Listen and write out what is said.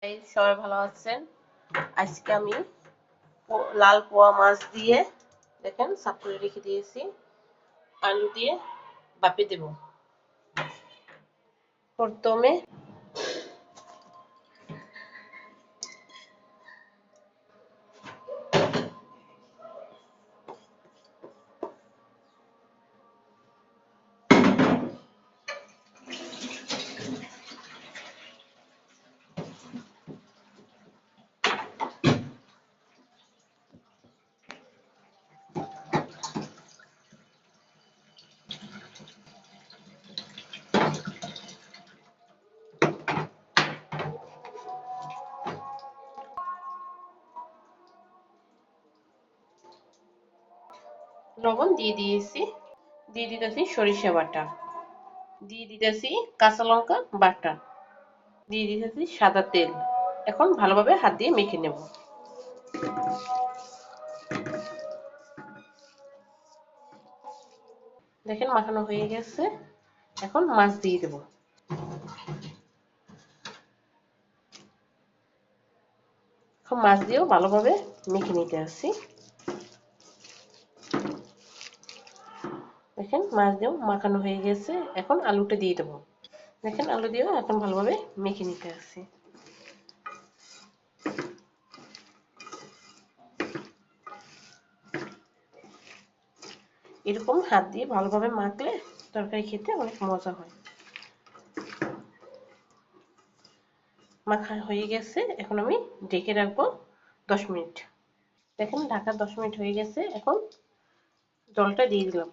এই সবাই ভালো আছেন। আজকে আমি লাল পোয়া মাছ দিয়ে দেখেন সাফ করে রেখে দিয়েছি, আলু দিয়ে বাপে দেব। প্রথমে লবণ দিয়ে দিয়েছি, দিয়ে দিতেছি সরিষা বাটা, দিয়ে দিতেছি কাঁচা লঙ্কা বাটা, দিয়ে দিতেছি সাদা তেল। এখন ভালোভাবে হাত দিয়ে মেখে নেব। দেখেন মাখানো হয়ে গেছে। এখন মাছ দিয়ে দেব। এখন মাছ দিয়েও ভালোভাবে মেখে নিতে আসছি। দেখেন মাছ দিয়েও মাখানো হয়ে গেছে। এখন আলুটা দিয়ে দেবো। দেখেন আলু দিয়েও এখন ভালোভাবে মেখে নিতে আসছি। এরকম হাত দিয়ে ভালোভাবে মাখলে তরকারি খেতে অনেক মজা হয়। মাখা হয়ে গেছে। এখন আমি ঢেকে রাখবো 10 মিনিট। দেখেন ঢাকা 10 মিনিট হয়ে গেছে। এখন জলটা দিয়ে দিলাম।